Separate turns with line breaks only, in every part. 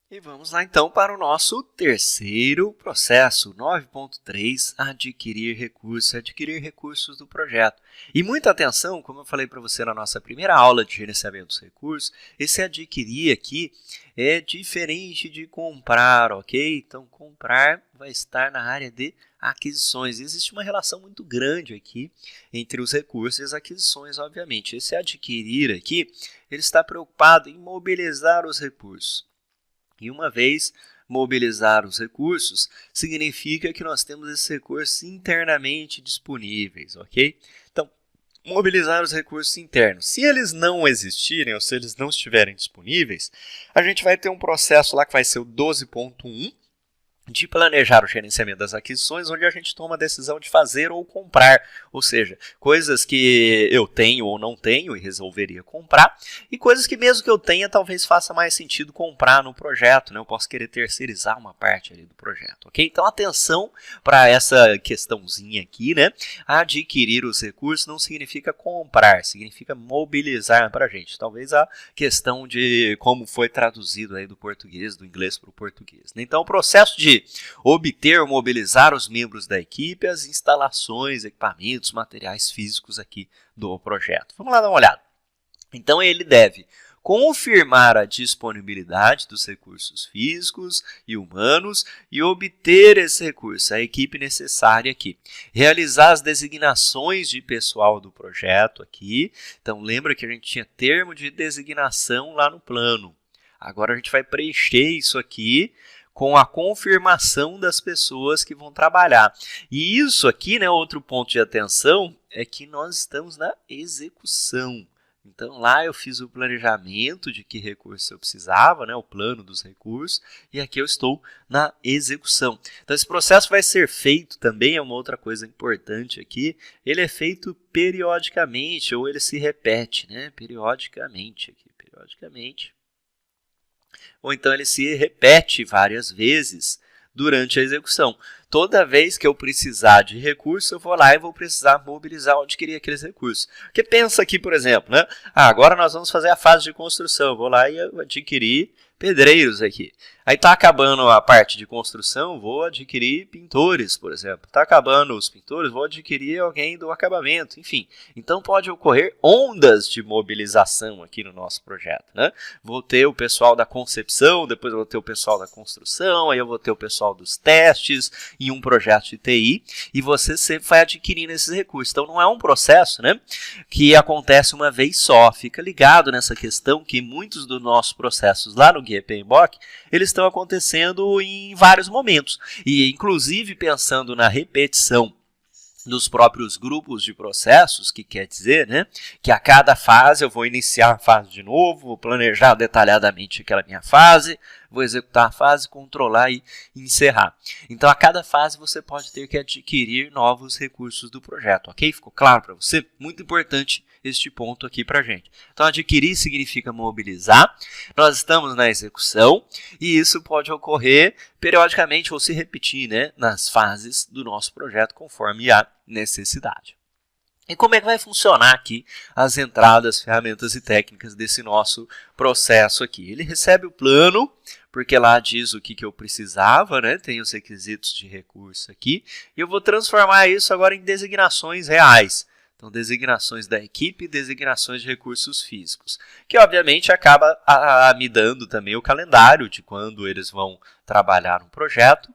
E vamos lá então para o nosso terceiro processo, 9.3, adquirir recursos do projeto. E muita atenção, como eu falei para você na nossa primeira aula de gerenciamento dos recursos, esse adquirir aqui é diferente de comprar, ok? Então, comprar vai estar na área de aquisições. Existe uma relação muito grande aqui entre os recursos e as aquisições, obviamente. Esse adquirir aqui, ele está preocupado em mobilizar os recursos. E uma vez mobilizar os recursos, significa que nós temos esses recursos internamente disponíveis, ok? Então, mobilizar os recursos internos. Se eles não existirem ou se eles não estiverem disponíveis, a gente vai ter um processo lá que vai ser o 12.1, de planejar o gerenciamento das aquisições, onde a gente toma a decisão de fazer ou comprar, ou seja, coisas que eu tenho ou não tenho e resolveria comprar, e coisas que mesmo que eu tenha, talvez faça mais sentido comprar no projeto, né? Eu posso querer terceirizar uma parte ali do projeto, ok? Então, atenção para essa questãozinha aqui, né? Adquirir os recursos não significa comprar, significa mobilizar para a gente. Talvez a questão de como foi traduzido aí do português, do inglês para o português, né? Então, o processo de obter ou mobilizar os membros da equipe, as instalações, equipamentos, materiais físicos aqui do projeto. Vamos lá dar uma olhada. Então, ele deve confirmar a disponibilidade dos recursos físicos e humanos e obter esse recurso, a equipe necessária aqui. Realizar as designações de pessoal do projeto aqui. Então, lembra que a gente tinha termo de designação lá no plano. Agora, a gente vai preencher isso aqui com a confirmação das pessoas que vão trabalhar. E isso aqui, né, outro ponto de atenção, é que nós estamos na execução. Então, lá eu fiz o planejamento de que recurso eu precisava, né, o plano dos recursos, e aqui eu estou na execução. Então, esse processo vai ser feito também, é uma outra coisa importante aqui, ele é feito periodicamente, ou ele se repete, né, periodicamente. Ou então ele se repete várias vezes durante a execução. Toda vez que eu precisar de recurso, eu vou lá e vou precisar mobilizar ou adquirir aqueles recursos. Porque pensa aqui, por exemplo, né? Agora nós vamos fazer a fase de construção. Eu vou lá e adquirir pedreiros aqui. Aí está acabando a parte de construção, vou adquirir pintores, por exemplo. Está acabando os pintores, vou adquirir alguém do acabamento, enfim. Então pode ocorrer ondas de mobilização aqui no nosso projeto, né? Vou ter o pessoal da concepção, depois eu vou ter o pessoal da construção, aí eu vou ter o pessoal dos testes em um projeto de TI, e você sempre vai adquirindo esses recursos. Então não é um processo, né, que acontece uma vez só. Fica ligado nessa questão que muitos dos nossos processos lá no Guia PMBOK, eles estão acontecendo em vários momentos. E, inclusive, pensando na repetição dos próprios grupos de processos, que quer dizer, né, que a cada fase eu vou iniciar a fase de novo, vou planejar detalhadamente aquela minha fase, vou executar a fase, controlar e encerrar. Então, a cada fase você pode ter que adquirir novos recursos do projeto, ok? Ficou claro para você? Muito importante este ponto aqui para a gente. Então, adquirir significa mobilizar, nós estamos na execução e isso pode ocorrer periodicamente ou se repetir, né, nas fases do nosso projeto conforme a necessidade. E como é que vai funcionar aqui as entradas, ferramentas e técnicas desse nosso processo aqui? Ele recebe o plano, porque lá diz o que eu precisava, né? Tem os requisitos de recurso aqui, e eu vou transformar isso agora em designações reais. Então, designações da equipe e designações de recursos físicos, que obviamente acaba me dando também o calendário de quando eles vão trabalhar no projeto.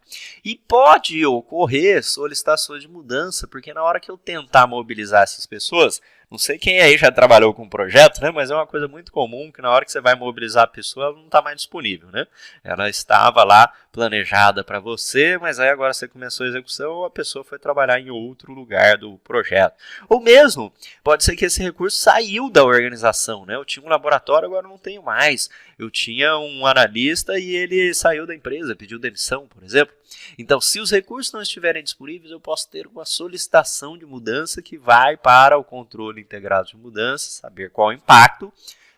E pode ocorrer solicitações de mudança, porque na hora que eu tentar mobilizar essas pessoas, não sei quem aí já trabalhou com projeto, né? Mas é uma coisa muito comum que na hora que você vai mobilizar a pessoa, ela não está mais disponível, né? Ela estava lá planejada para você, mas aí agora você começou a execução, a pessoa foi trabalhar em outro lugar do projeto. Ou mesmo, pode ser que esse recurso saiu da organização, né? Eu tinha um laboratório, agora não tenho mais. Eu tinha um analista e ele saiu da empresa, pediu demissão, por exemplo. Então, se os recursos não estiverem disponíveis, eu posso ter uma solicitação de mudança que vai para o controle integrado de mudança, saber qual o impacto.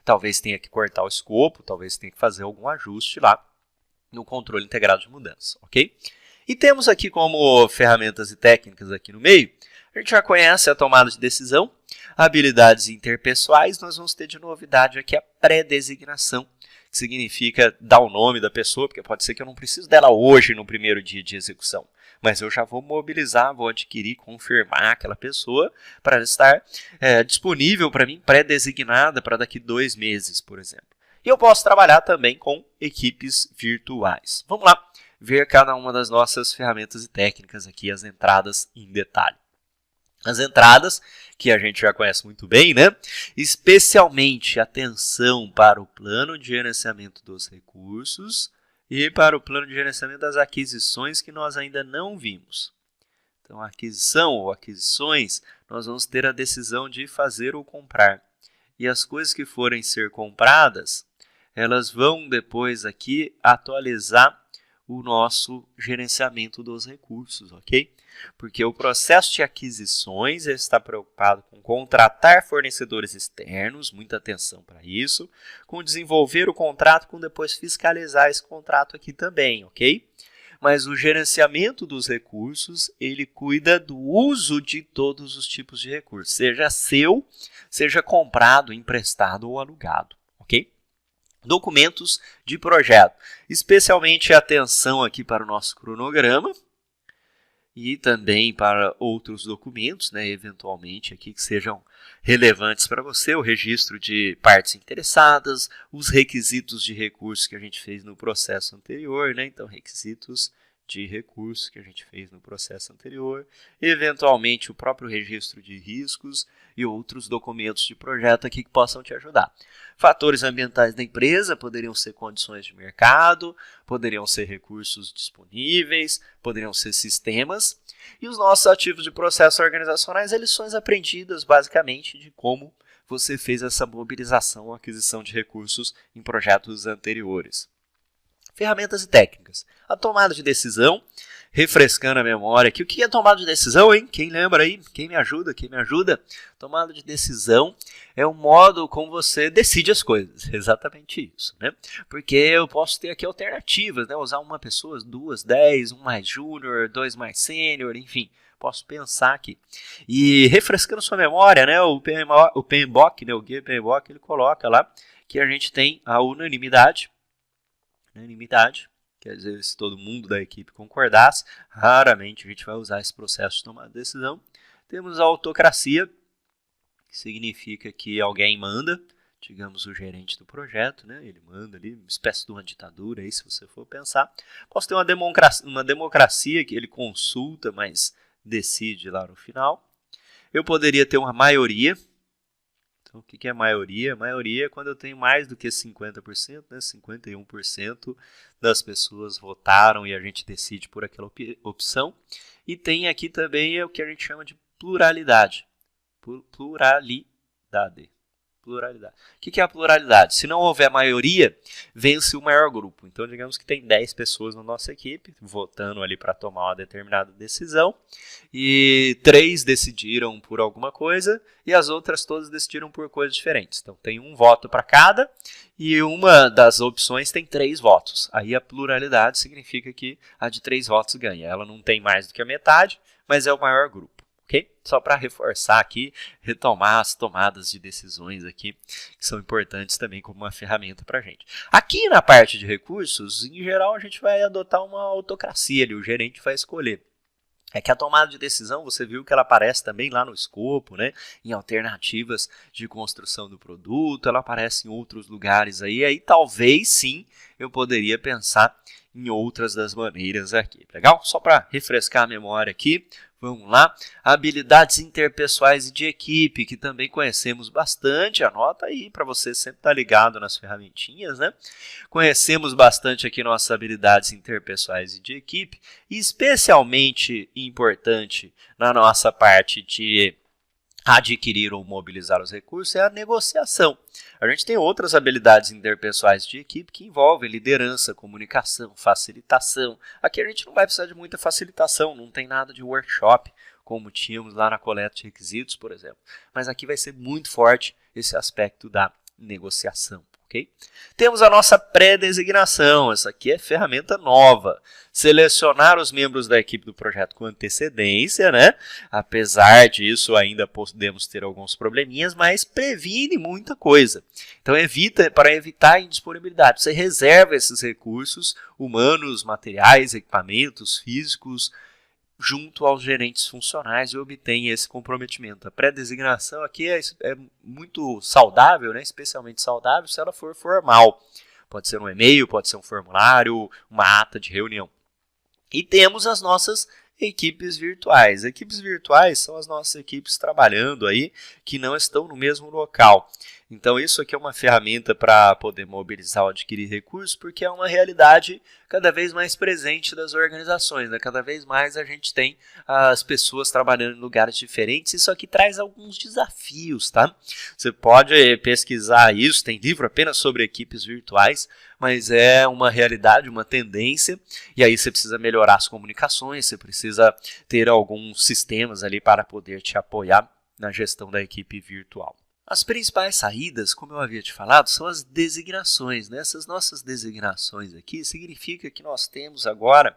Talvez tenha que cortar o escopo, talvez tenha que fazer algum ajuste lá no controle integrado de mudança, ok? E temos aqui como ferramentas e técnicas aqui no meio, a gente já conhece a tomada de decisão, habilidades interpessoais, nós vamos ter de novidade aqui a pré-designação, que significa dar o nome da pessoa, porque pode ser que eu não preciso dela hoje no primeiro dia de execução, mas eu já vou mobilizar, vou adquirir, confirmar aquela pessoa para estar disponível para mim, pré-designada para daqui 2 meses, por exemplo. E eu posso trabalhar também com equipes virtuais. Vamos lá ver cada uma das nossas ferramentas e técnicas aqui, as entradas em detalhe. As entradas, que a gente já conhece muito bem, né? Especialmente atenção para o plano de gerenciamento dos recursos e para o plano de gerenciamento das aquisições que nós ainda não vimos. Então, aquisição ou aquisições, nós vamos ter a decisão de fazer ou comprar. E as coisas que forem ser compradas, elas vão depois aqui atualizar o nosso gerenciamento dos recursos, ok? Porque o processo de aquisições está preocupado com contratar fornecedores externos, muita atenção para isso, com desenvolver o contrato, com depois fiscalizar esse contrato aqui também, ok? Mas o gerenciamento dos recursos, ele cuida do uso de todos os tipos de recursos, seja seu, seja comprado, emprestado ou alugado, ok? Documentos de projeto, especialmente atenção aqui para o nosso cronograma e também para outros documentos, né, eventualmente aqui que sejam relevantes para você, o registro de partes interessadas, os requisitos de recursos que a gente fez no processo anterior, né, então requisitos de recursos que a gente fez no processo anterior, eventualmente o próprio registro de riscos e outros documentos de projeto aqui que possam te ajudar. Fatores ambientais da empresa poderiam ser condições de mercado, poderiam ser recursos disponíveis, poderiam ser sistemas. E os nossos ativos de processos organizacionais, lições aprendidas basicamente de como você fez essa mobilização ou aquisição de recursos em projetos anteriores. Ferramentas e técnicas. A tomada de decisão, refrescando a memória aqui. O que é tomada de decisão, hein? Quem lembra aí? Quem me ajuda? Quem me ajuda? Tomada de decisão é o modo como você decide as coisas. Exatamente isso, né? Porque eu posso ter aqui alternativas, né? Usar uma pessoa, 2, 10, um mais júnior, 2 mais sênior, enfim. Posso pensar aqui. E refrescando sua memória, né? O PMBOK, né? O Guia PMBOK, ele coloca lá que a gente tem a unanimidade, quer dizer, se todo mundo da equipe concordasse, raramente a gente vai usar esse processo de tomar decisão. Temos a autocracia, que significa que alguém manda, digamos o gerente do projeto, né? Ele manda ali, uma espécie de uma ditadura, aí, se você for pensar. Posso ter uma democracia que ele consulta, mas decide lá no final. Eu poderia ter uma maioria. Então, o que é maioria? Maioria é quando eu tenho mais do que 50%, né? 51% das pessoas votaram e a gente decide por aquela opção. E tem aqui também o que a gente chama de pluralidade. Pluralidade. O que é a pluralidade? Se não houver maioria, vence o maior grupo. Então, digamos que tem 10 pessoas na nossa equipe, votando ali para tomar uma determinada decisão, e 3 decidiram por alguma coisa, e as outras todas decidiram por coisas diferentes. Então, tem um voto para cada, e uma das opções tem 3 votos. Aí, a pluralidade significa que a de 3 votos ganha. Ela não tem mais do que a metade, mas é o maior grupo. Okay? Só para reforçar aqui, retomar as tomadas de decisões aqui, que são importantes também como uma ferramenta para a gente. Aqui na parte de recursos, em geral, a gente vai adotar uma autocracia ali, o gerente vai escolher. É que a tomada de decisão, você viu que ela aparece também lá no escopo, né? Em alternativas de construção do produto, ela aparece em outros lugares aí talvez sim eu poderia pensar em outras das maneiras aqui. Legal? Só para refrescar a memória aqui, vamos lá. Habilidades interpessoais e de equipe, que também conhecemos bastante. Anota aí para você sempre estar ligado nas ferramentinhas, né? Conhecemos bastante aqui nossas habilidades interpessoais e de equipe. E especialmente importante na nossa parte de adquirir ou mobilizar os recursos é a negociação. A gente tem outras habilidades interpessoais de equipe que envolvem liderança, comunicação, facilitação. Aqui a gente não vai precisar de muita facilitação, não tem nada de workshop, como tínhamos lá na coleta de requisitos, por exemplo. Mas aqui vai ser muito forte esse aspecto da negociação, ok? Temos a nossa pré-designação, essa aqui é ferramenta nova. Selecionar os membros da equipe do projeto com antecedência, né? Apesar disso, ainda podemos ter alguns probleminhas, mas previne muita coisa. Então, para evitar a indisponibilidade, você reserva esses recursos humanos, materiais, equipamentos, físicos, junto aos gerentes funcionais e obtém esse comprometimento. A pré-designação aqui é muito saudável, né? Especialmente saudável se ela for formal. Pode ser um e-mail, pode ser um formulário, uma ata de reunião. E temos as nossas equipes virtuais. Equipes virtuais são as nossas equipes trabalhando aí, que não estão no mesmo local. Então, isso aqui é uma ferramenta para poder mobilizar ou adquirir recursos, porque é uma realidade cada vez mais presente das organizações, né? Cada vez mais a gente tem as pessoas trabalhando em lugares diferentes. Isso aqui traz alguns desafios, tá? Você pode pesquisar isso, tem livro apenas sobre equipes virtuais, mas é uma realidade, uma tendência, e aí você precisa melhorar as comunicações, você precisa ter alguns sistemas ali para poder te apoiar na gestão da equipe virtual. As principais saídas, como eu havia te falado, são as designações, né? Essas nossas designações aqui significa que nós temos agora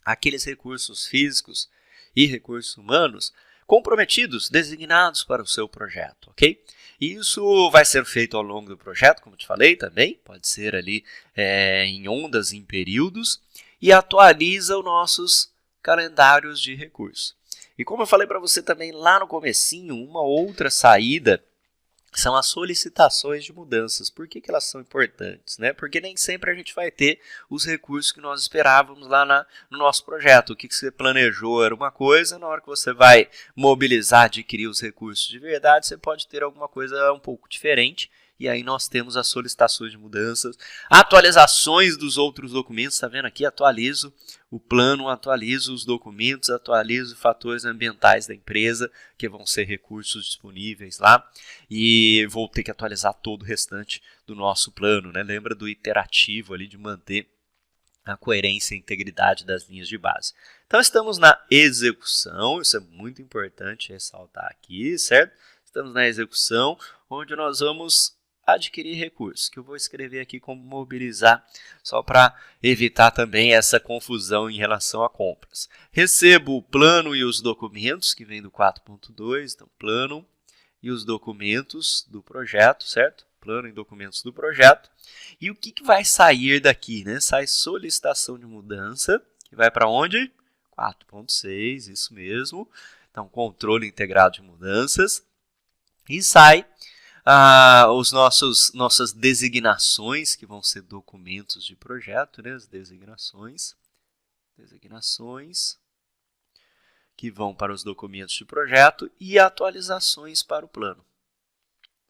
aqueles recursos físicos e recursos humanos comprometidos, designados para o seu projeto, ok? Isso vai ser feito ao longo do projeto, como eu te falei também, pode ser ali em ondas, em períodos, e atualiza os nossos calendários de recursos. E como eu falei para você também lá no comecinho, uma outra saída são as solicitações de mudanças. Por que elas são importantes, né? Porque nem sempre a gente vai ter os recursos que nós esperávamos lá no nosso projeto. O que você planejou era uma coisa, na hora que você vai mobilizar, adquirir os recursos de verdade, você pode ter alguma coisa um pouco diferente. E aí nós temos as solicitações de mudanças, atualizações dos outros documentos, está vendo aqui? Atualizo o plano, atualizo os documentos, atualizo fatores ambientais da empresa, que vão ser recursos disponíveis lá, e vou ter que atualizar todo o restante do nosso plano, né? Lembra do iterativo ali de manter a coerência e integridade das linhas de base. Então estamos na execução, isso é muito importante ressaltar aqui, certo? Estamos na execução, onde nós vamos adquirir recursos, que eu vou escrever aqui como mobilizar, só para evitar também essa confusão em relação a compras. Recebo o plano e os documentos, que vem do 4.2, então plano e os documentos do projeto, certo? Plano e documentos do projeto. E o que vai sair daqui, né? Sai solicitação de mudança, que vai para onde? 4.6, isso mesmo. Então, controle integrado de mudanças. E sai nossas designações, que vão ser documentos de projeto, né? As designações que vão para os documentos de projeto e atualizações para o plano.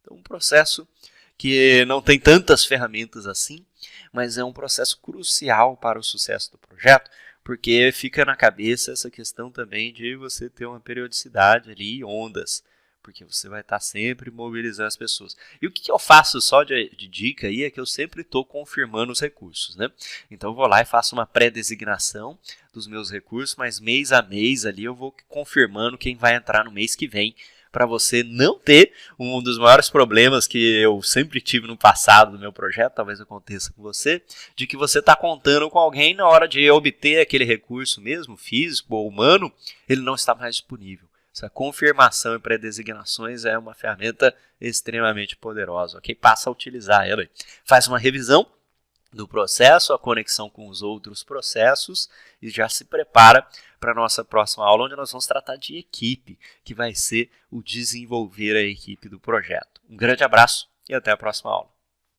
Então, um processo que não tem tantas ferramentas assim, mas é um processo crucial para o sucesso do projeto, porque fica na cabeça essa questão também de você ter uma periodicidade ali, ondas, porque você vai estar sempre mobilizando as pessoas. E o que eu faço só de dica aí é que eu sempre estou confirmando os recursos, né? Então eu vou lá e faço uma pré-designação dos meus recursos, mas mês a mês ali eu vou confirmando quem vai entrar no mês que vem, para você não ter um dos maiores problemas que eu sempre tive no passado do meu projeto, talvez aconteça com você, de que você está contando com alguém na hora de obter aquele recurso mesmo, físico ou humano, ele não está mais disponível. Essa confirmação e pré-designações é uma ferramenta extremamente poderosa, ok? Passa a utilizar ela. Faz uma revisão do processo, a conexão com os outros processos e já se prepara para a nossa próxima aula, onde nós vamos tratar de equipe, que vai ser o desenvolver a equipe do projeto. Um grande abraço e até a próxima aula.